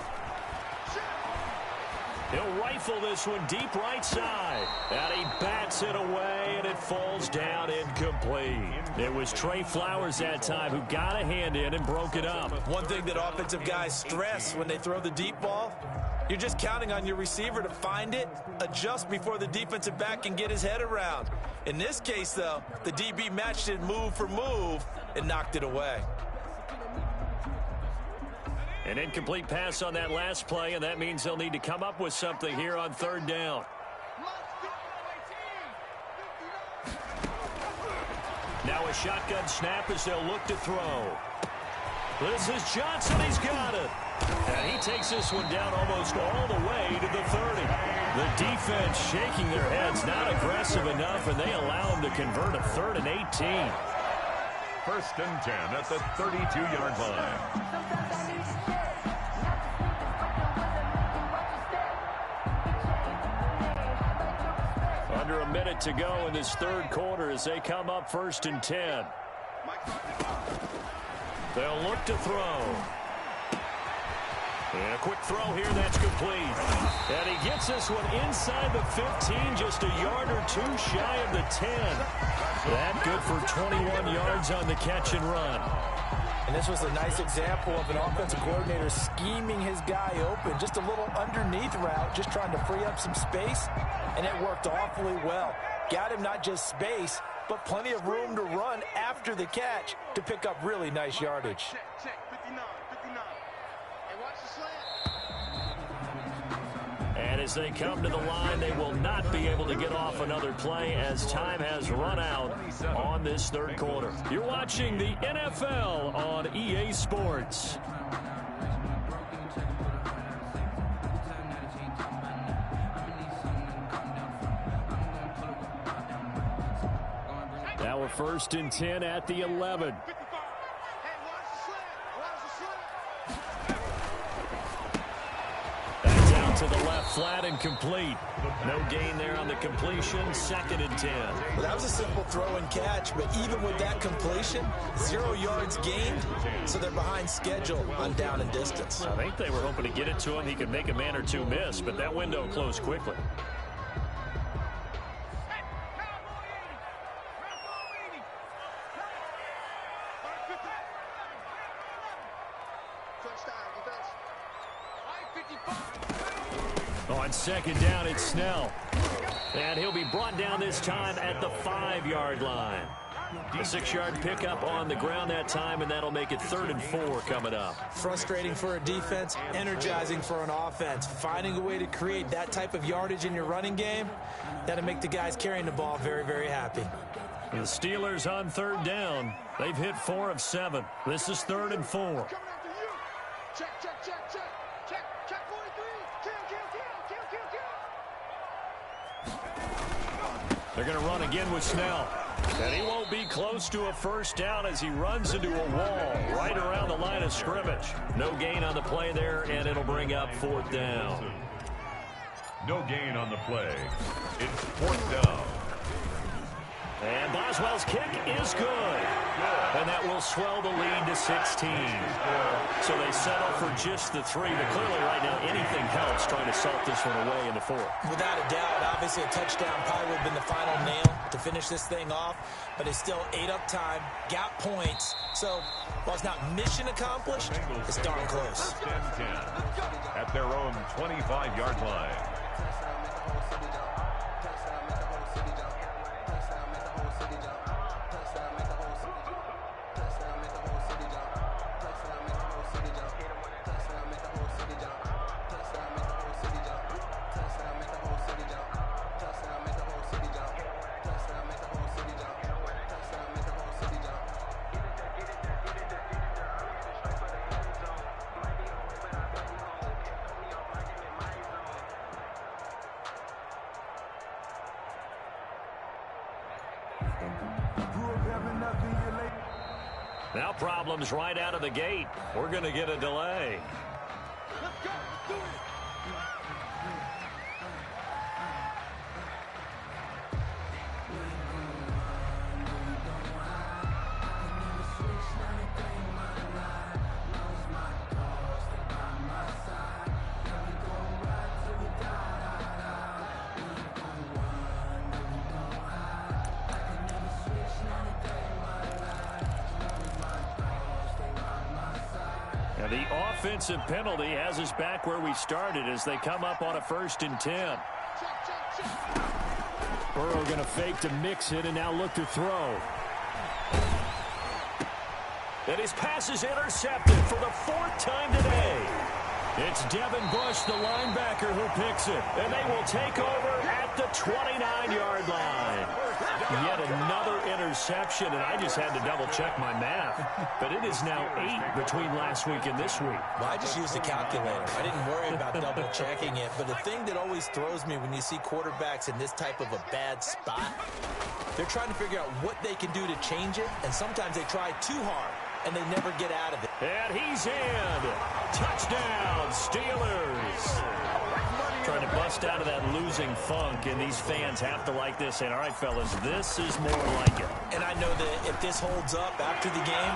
He'll rifle this one deep right side. And he bats it away, and it falls down incomplete. It was Trey Flowers that time who got a hand in and broke it up. One thing that offensive guys stress when they throw the deep ball, you're just counting on your receiver to find it, adjust before the defensive back can get his head around. In this case, though, the DB matched it move for move and knocked it away. An incomplete pass on that last play, and that means they'll need to come up with something here on 3rd down. Now a shotgun snap as they'll look to throw. This is Johnson. He's got it. And he takes this one down almost all the way to the 30. The defense shaking their heads, not aggressive enough, and they allow him to convert a 3rd and 18. 1st and 10 at the 32-yard line. Under a minute to go in this 3rd quarter as they come up 1st and 10. They'll look to throw. And a quick throw here, that's complete. And he gets this one inside the 15, just a yard or 2 shy of the 10. That good for 21 yards on the catch and run. And this was a nice example of an offensive coordinator scheming his guy open. Just a little underneath route, just trying to free up some space. And it worked awfully well. Got him not just space, but plenty of room to run after the catch to pick up really nice yardage. Check, 59, 59. Hey, watch the slant. And as they come to the line, they will not be able to get off another play as time has run out on this 3rd quarter. You're watching the NFL on EA Sports. Now a 1st and 10 at the 11. To the left, flat and complete. No gain there on the completion. 2nd and 10. Well, that was a simple throw and catch, but even with that completion, 0 yards gained, so they're behind schedule on down and distance. I think they were hoping to get it to him. He could make a man or two miss, but that window closed quickly. On 2nd down, it's Snell. And he'll be brought down this time at the 5-yard line. A 6-yard pickup on the ground that time, and that'll make it 3rd and 4 coming up. Frustrating for a defense, energizing for an offense. Finding a way to create that type of yardage in your running game, that'll make the guys carrying the ball very, very happy. The Steelers on 3rd down. They've hit 4 of 7. This is 3rd and 4. Check, check, check, check. Check 43. Kill. They're going to run again with Snell. And he won't be close to a 1st down as he runs into a wall right around the line of scrimmage. No gain on the play there, and it'll bring up 4th down. No gain on the play. It's 4th down. And Boswell's kick is good. And that will swell the lead to 16. So they settle for just the 3. But clearly right now anything helps trying to salt this one away in the 4th. Without a doubt, obviously a touchdown probably would have been the final nail to finish this thing off. But it's still 8 up time, got points. So while it's not mission accomplished, it's darn close. 10 at their own 25-yard line. Now problems right out of the gate. We're going to get a delay. Let's go. Do it. The offensive penalty has us back where we started as they come up on a 1st and 10. Burrow going to fake to mix it and now look to throw. And his pass is intercepted for the 4th time today. It's Devin Bush, the linebacker, who picks it. And they will take over at the 29-yard line. Yet another interception, and I just had to double-check my math. But it is now 8 between last week and this week. Well, I just used a calculator. I didn't worry about double-checking it. But the thing that always throws me when you see quarterbacks in this type of a bad spot, they're trying to figure out what they can do to change it, and sometimes they try too hard, and they never get out of it. And he's in. Touchdown, Steelers. Trying to bust out of that losing funk, and these fans have to like this. And all right, fellas, this is more like it. And I know that if this holds up after the game,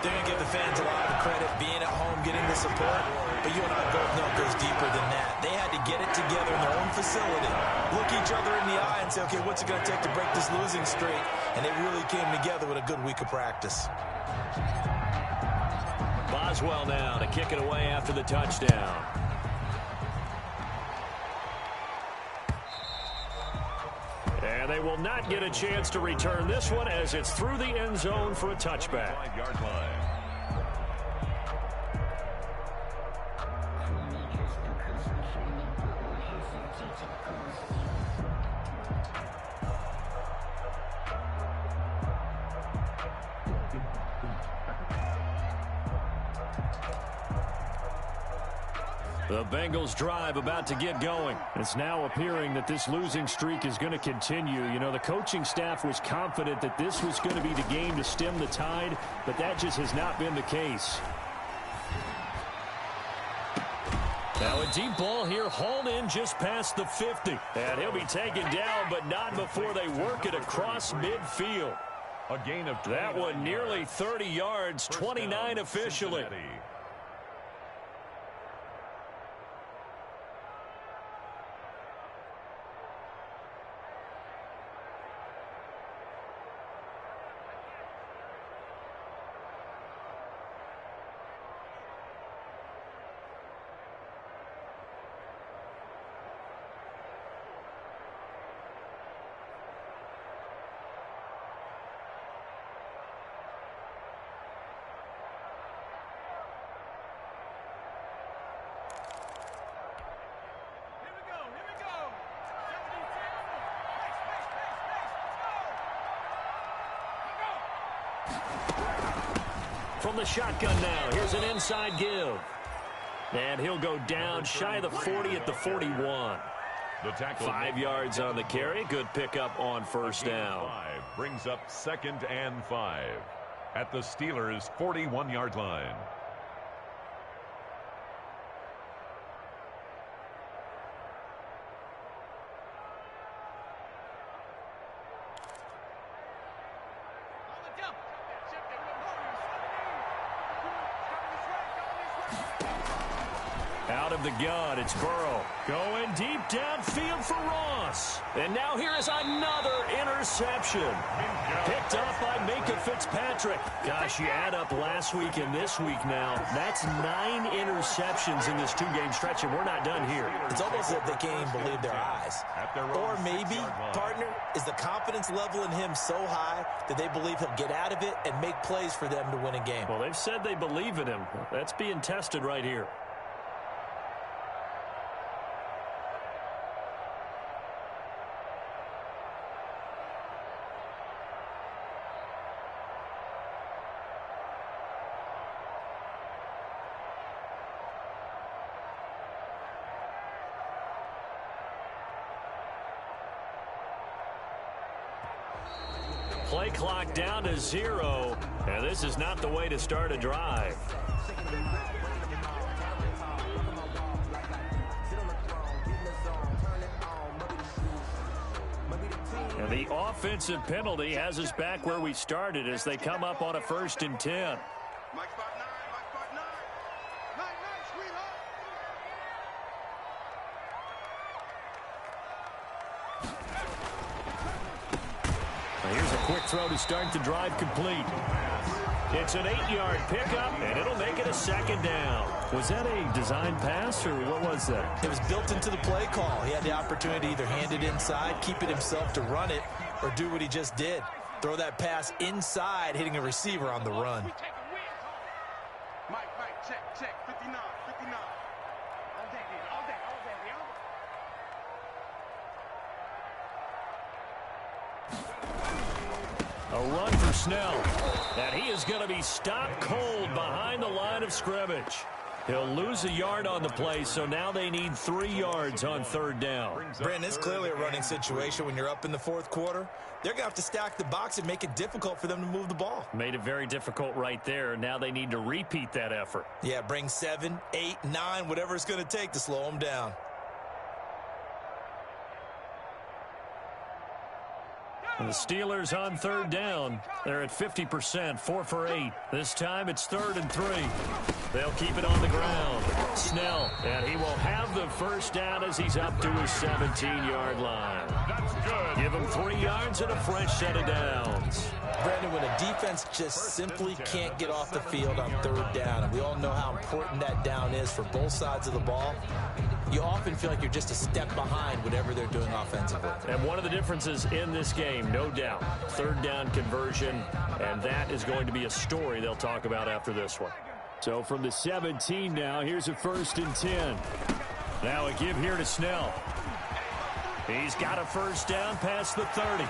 they're going to give the fans a lot of credit being at home, getting the support. But you and I both know it goes deeper than that. They had to get it together in their own facility, look each other in the eye and say, okay, what's it going to take to break this losing streak? And they really came together with a good week of practice. Boswell now to kick it away after the touchdown. And they will not get a chance to return this one as it's through the end zone for a touchback. 5-yard line. The Bengals drive about to get going. It's now appearing that this losing streak is going to continue. You know, the coaching staff was confident that this was going to be the game to stem the tide, but that just has not been the case. Now a deep ball here, hauled in just past the 50. And he'll be taken down, but not before they work it across midfield. A gain of that one nearly 30 yards, 29 officially. From the shotgun now, here's an inside give. And he'll go down shy of the 40 at the 41. 5 yards on the carry. Good pickup on first down. Brings up 2nd and 5 at the Steelers' 41-yard line. Out of the gun, it's Burrow. Going deep downfield for Ross. And now here is another interception. Picked up by Minka Fitzpatrick. Gosh, you add up last week and this week now. That's 9 interceptions in this 2-game stretch, and we're not done here. It's almost as if they can't even believe their eyes. Or maybe, partner, is the confidence level in him so high that they believe he'll get out of it and make plays for them to win a game. Well, they've said they believe in him. That's being tested right here. Play clock down to 0, and this is not the way to start a drive. And the offensive penalty has us back where we started as they come up on a 1st and 10. Here's a quick throw to start the drive complete. It's an 8-yard pickup, and it'll make it a 2nd down. Was that a design pass, or what was that? It was built into the play call. He had the opportunity to either hand it inside, keep it himself to run it, or do what he just did. Throw that pass inside, hitting a receiver on the run. Mike, check, 59. All day. A run for Snell. And he is going to be stopped cold behind the line of scrimmage. He'll lose a yard on the play, so now they need 3 yards on 3rd down. Brandon, it's clearly a running situation when you're up in the 4th quarter. They're going to have to stack the box and make it difficult for them to move the ball. Made it very difficult right there. Now they need to repeat that effort. Yeah, bring 7, 8, 9, whatever it's going to take to slow them down. And the Steelers on 3rd down. They're at 50%, 4 for 8. This time it's 3rd and 3. They'll keep it on the ground. Snell, and he will have the 1st down as he's up to his 17-yard line. That's good. Give him 3 yards and a fresh set of downs. Brandon, when a defense just simply can't get off the field on 3rd down, and we all know how important that down is for both sides of the ball, you often feel like you're just a step behind whatever they're doing offensively. And one of the differences in this game, no doubt, 3rd down conversion, and that is going to be a story they'll talk about after this one. So from the 17 now, here's a 1st and 10. Now a give here to Snell. He's got a 1st down past the 30.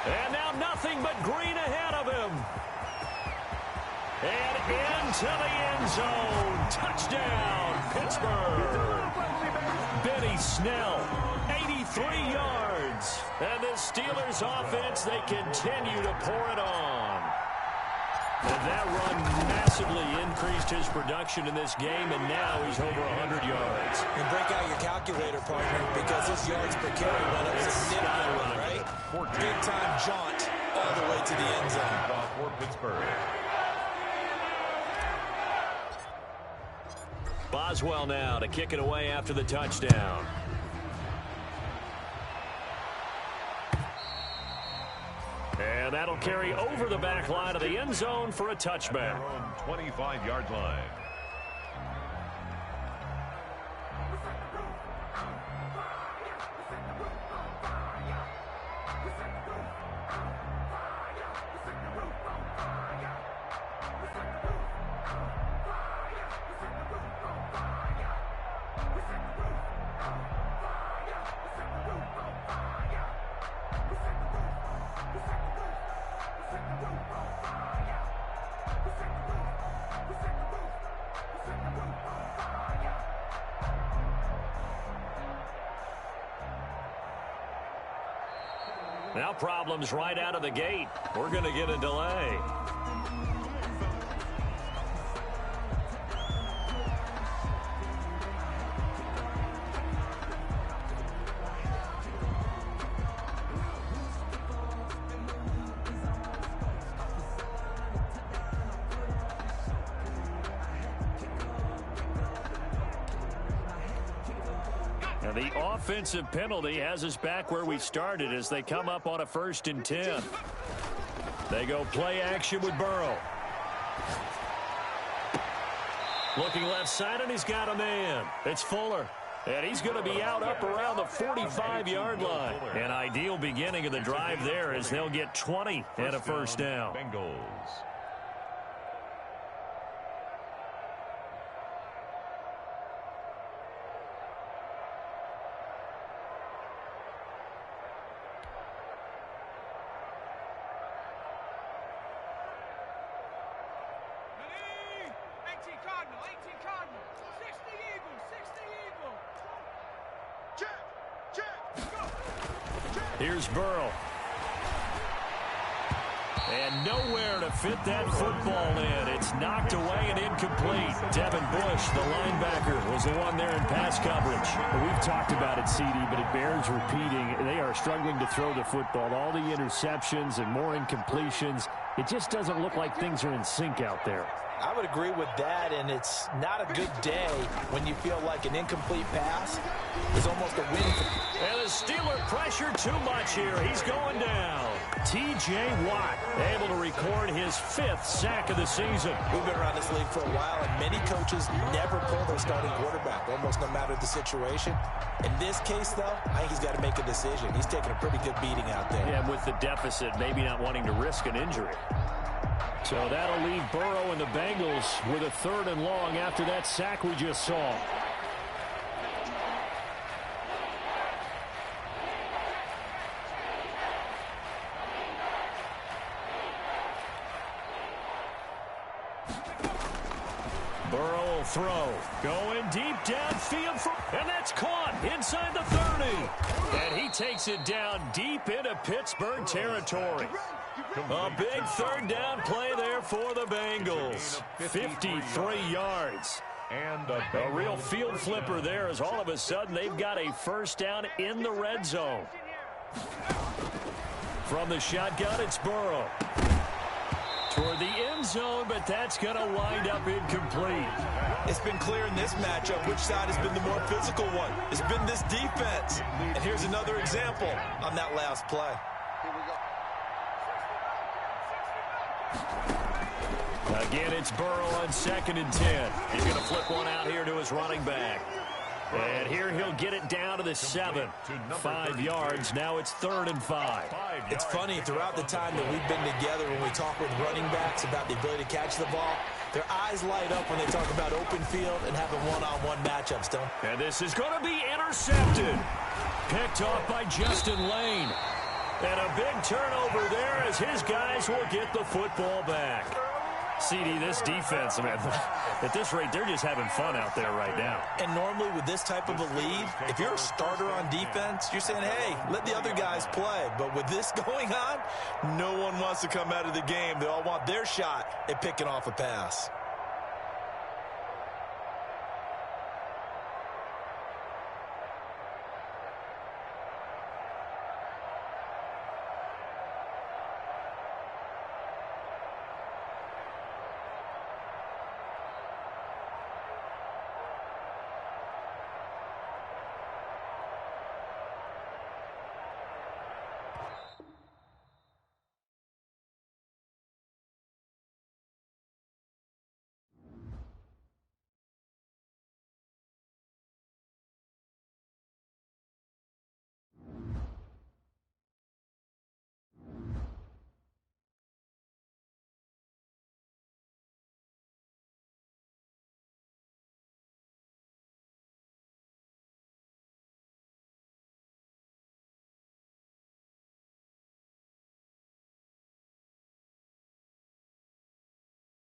And now nothing but green ahead of him. And into the end zone. Touchdown, Pittsburgh. Benny Snell, 83 yards. And the Steelers offense, they continue to pour it on. And that run massively increased his production in this game, and now he's over 100 yards. And break out your calculator, partner, because his yards per carry went up significantly, right? Big-time jaunt all the way to the end zone. For Pittsburgh. Boswell now to kick it away after the touchdown. And that'll carry over the back line of the end zone for a touchback. Their own 25-yard line. Now problems right out of the gate. We're going to get a delay. Now the offensive penalty has us back where we started as they come up on a 1st and 10. They go play action with Burrow. Looking left side, and he's got a man. It's Fuller. And he's going to be out up around the 45-yard line. An ideal beginning of the drive there as they'll get 20 and a first down. Bengals. Here's Burrow. And nowhere to fit that football in. It's knocked away and incomplete. Devin Bush, the linebacker, was the one there in pass coverage. We've talked about it, CD, but it bears repeating. They are struggling to throw the football. All the interceptions and more incompletions. It just doesn't look like things are in sync out there. I would agree with that, and it's not a good day when you feel like an incomplete pass is almost a win. And the Steeler pressure too much here. He's going down. T.J. Watt able to record his 5th sack of the season. We've been around this league for a while, and many coaches never pull their starting quarterback, almost no matter the situation. In this case, though, I think he's got to make a decision. He's taking a pretty good beating out there. Yeah, with the deficit, maybe not wanting to risk an injury. So that'll leave Burrow and the Bengals with a 3rd and long after that sack we just saw. Burrow will throw. Going deep downfield, and that's caught inside the 30. And he takes it down deep into Pittsburgh territory. A big 3rd down play there for the Bengals. 53 yards. And a real field flipper there as all of a sudden they've got a 1st down in the red zone. From the shotgun, it's Burrow. Toward the end zone, but that's going to wind up incomplete. It's been clear in this matchup which side has been the more physical one. It's been this defense. And here's another example on that last play. Again, it's Burrow on 2nd and 10. He's going to flip one out here to his running back. And here he'll get it down to the 7. 5 yards. Now it's 3rd and 5. It's funny, throughout the time that we've been together, when we talk with running backs about the ability to catch the ball, their eyes light up when they talk about open field and having one-on-one matchups, don't they? And this is going to be intercepted. Picked off by Justin Lane. And a big turnover there as his guys will get the football back. CD, this defense, man, at this rate, they're just having fun out there right now. And normally with this type of a lead, if you're a starter on defense, you're saying, hey, let the other guys play. But with this going on, no one wants to come out of the game. They all want their shot at picking off a pass.